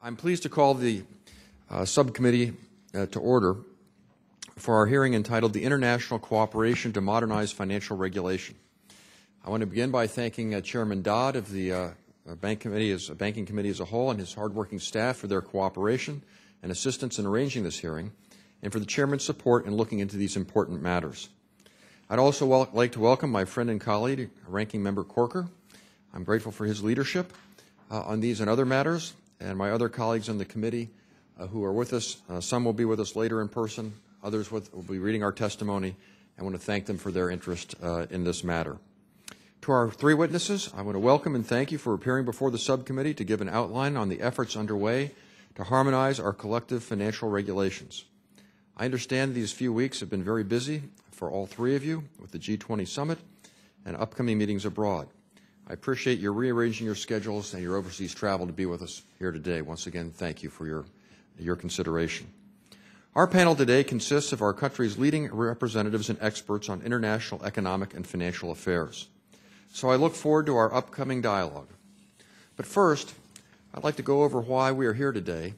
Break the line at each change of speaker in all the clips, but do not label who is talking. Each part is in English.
I'm pleased to call the subcommittee to order for our hearing entitled The International Cooperation to Modernize Financial Regulation. I want to begin by thanking Chairman Dodd of the Banking Committee as a whole and his hardworking staff for their cooperation and assistance in arranging this hearing, and for the Chairman's support in looking into these important matters. I'd also like to welcome my friend and colleague, Ranking Member Corker. I'm grateful for his leadership on these and other matters, and my other colleagues on the committee who are with us. Some will be with us later in person, others will be reading our testimony. I want to thank them for their interest in this matter. To our three witnesses, I want to welcome and thank you for appearing before the subcommittee to give an outline on the efforts underway to harmonize our collective financial regulations. I understand these few weeks have been very busy for all three of you with the G20 summit and upcoming meetings abroad. I appreciate your rearranging your schedules and your overseas travel to be with us here today. Once again, thank you for your consideration. Our panel today consists of our country's leading representatives and experts on international economic and financial affairs. So I look forward to our upcoming dialogue. But first, I'd like to go over why we are here today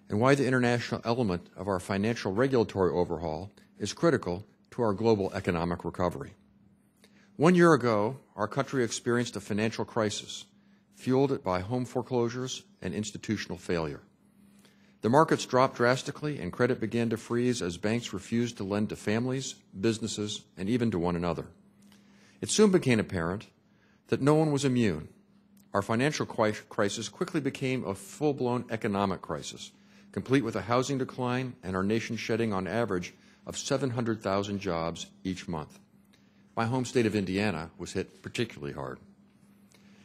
and why the international element of our financial regulatory overhaul is critical to our global economic recovery. 1 year ago, our country experienced a financial crisis, fueled by home foreclosures and institutional failure. The markets dropped drastically and credit began to freeze as banks refused to lend to families, businesses, and even to one another. It soon became apparent that no one was immune. Our financial crisis quickly became a full-blown economic crisis, complete with a housing decline and our nation shedding on average of 700,000 jobs each month. My home state of Indiana was hit particularly hard.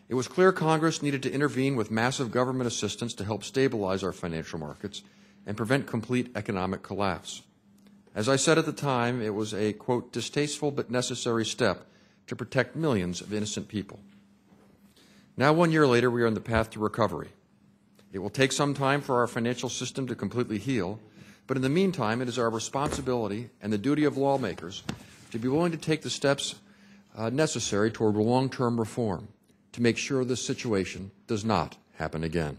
It was clear Congress needed to intervene with massive government assistance to help stabilize our financial markets and prevent complete economic collapse. As I said at the time, it was a, quote, distasteful but necessary step to protect millions of innocent people. Now, 1 year later, we are on the path to recovery. It will take some time for our financial system to completely heal, but in the meantime, it is our responsibility and the duty of lawmakers to be willing to take the steps necessary toward long-term reform to make sure this situation does not happen again.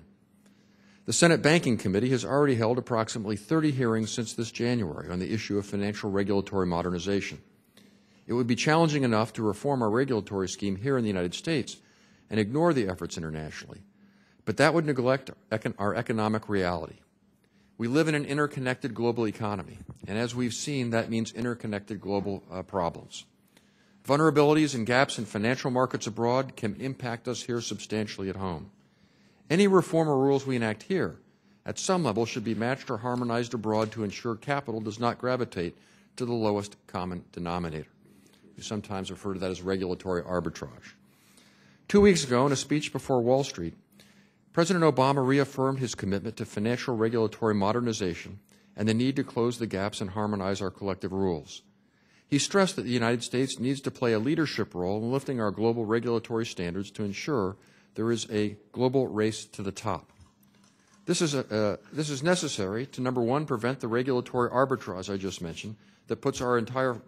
The Senate Banking Committee has already held approximately 30 hearings since this January on the issue of financial regulatory modernization. It would be challenging enough to reform our regulatory scheme here in the United States and ignore the efforts internationally, but that would neglect our economic reality. We live in an interconnected global economy, and as we've seen, that means interconnected global problems. Vulnerabilities and gaps in financial markets abroad can impact us here substantially at home. Any reform or rules we enact here, at some level, should be matched or harmonized abroad to ensure capital does not gravitate to the lowest common denominator. We sometimes refer to that as regulatory arbitrage. 2 weeks ago, in a speech before Wall Street, President Obama reaffirmed his commitment to financial regulatory modernization and the need to close the gaps and harmonize our collective rules. He stressed that the United States needs to play a leadership role in lifting our global regulatory standards to ensure there is a global race to the top. This is necessary to, number one, prevent the regulatory arbitrage I just mentioned that puts our entire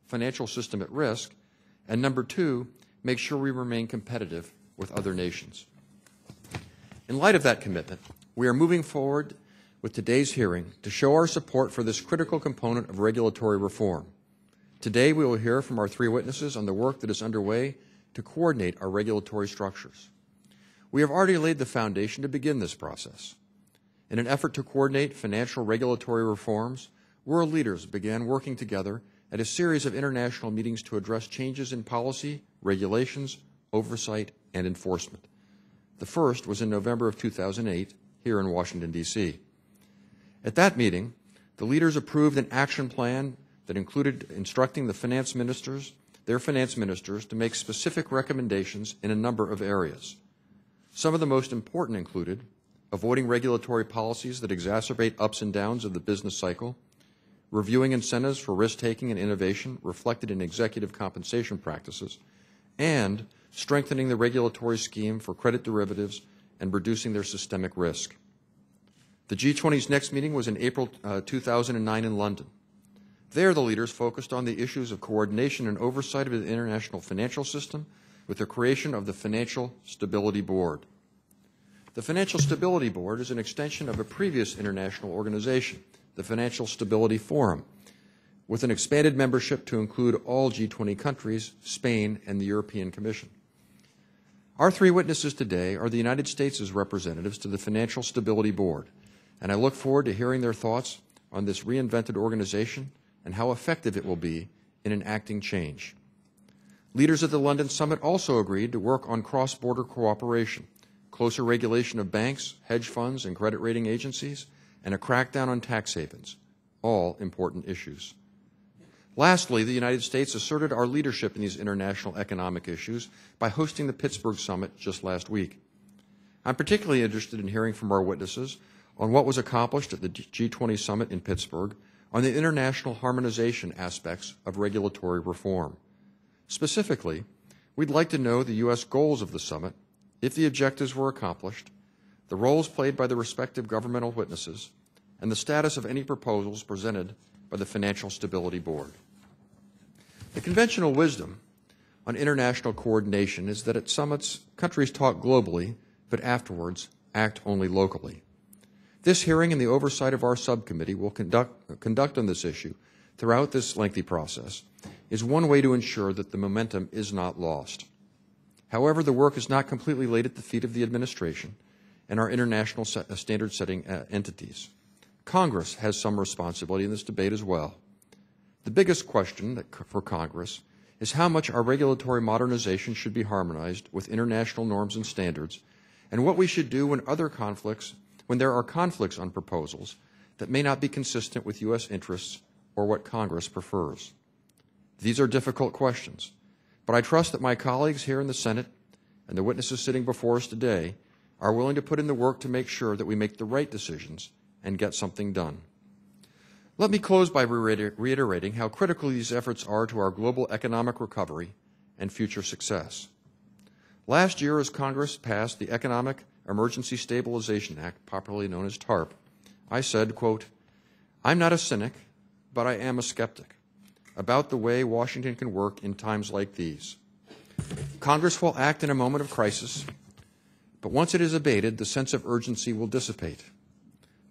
financial system at risk, and number two, make sure we remain competitive with other nations. In light of that commitment, we are moving forward with today's hearing to show our support for this critical component of regulatory reform. Today, we will hear from our three witnesses on the work that is underway to coordinate our regulatory structures. We have already laid the foundation to begin this process. In an effort to coordinate financial regulatory reforms, world leaders began working together at a series of international meetings to address changes in policy, regulations, oversight, and enforcement. The first was in November of 2008 here in Washington, D.C. At that meeting, the leaders approved an action plan that included instructing their finance ministers to make specific recommendations in a number of areas. Some of the most important included avoiding regulatory policies that exacerbate ups and downs of the business cycle, reviewing incentives for risk-taking and innovation reflected in executive compensation practices, and strengthening the regulatory scheme for credit derivatives and reducing their systemic risk. The G20's next meeting was in April 2009 in London. There, the leaders focused on the issues of coordination and oversight of the international financial system with the creation of the Financial Stability Board. The Financial Stability Board is an extension of a previous international organization, the Financial Stability Forum, with an expanded membership to include all G20 countries, Spain, and the European Commission. Our three witnesses today are the United States' representatives to the Financial Stability Board, and I look forward to hearing their thoughts on this reinvented organization and how effective it will be in enacting change. Leaders at the London Summit also agreed to work on cross-border cooperation, closer regulation of banks, hedge funds, and credit rating agencies, and a crackdown on tax havens, all important issues. Lastly, the United States asserted our leadership in these international economic issues by hosting the Pittsburgh Summit just last week. I'm particularly interested in hearing from our witnesses on what was accomplished at the G20 Summit in Pittsburgh on the international harmonization aspects of regulatory reform. Specifically, we'd like to know the U.S. goals of the summit, if the objectives were accomplished, the roles played by the respective governmental witnesses, and the status of any proposals presented by the Financial Stability Board. The conventional wisdom on international coordination is that at summits, countries talk globally, but afterwards act only locally. This hearing and the oversight of our subcommittee will conduct on this issue throughout this lengthy process is one way to ensure that the momentum is not lost. However, the work is not completely laid at the feet of the administration and our international standard-setting entities. Congress has some responsibility in this debate as well. The biggest question for Congress is how much our regulatory modernization should be harmonized with international norms and standards, and what we should do when there are conflicts on proposals that may not be consistent with U.S. interests or what Congress prefers. These are difficult questions, but I trust that my colleagues here in the Senate and the witnesses sitting before us today are willing to put in the work to make sure that we make the right decisions and get something done. Let me close by reiterating how critical these efforts are to our global economic recovery and future success. Last year, as Congress passed the Economic Emergency Stabilization Act, popularly known as TARP, I said, quote, "I'm not a cynic, but I am a skeptic about the way Washington can work in times like these. Congress will act in a moment of crisis, but once it is abated, the sense of urgency will dissipate.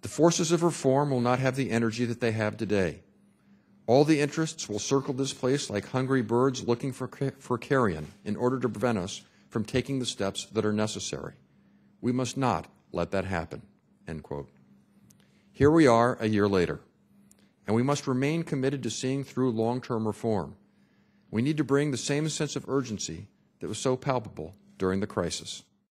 The forces of reform will not have the energy that they have today. All the interests will circle this place like hungry birds looking for carrion in order to prevent us from taking the steps that are necessary. We must not let that happen," end quote. Here we are a year later, and we must remain committed to seeing through long-term reform. We need to bring the same sense of urgency that was so palpable during the crisis.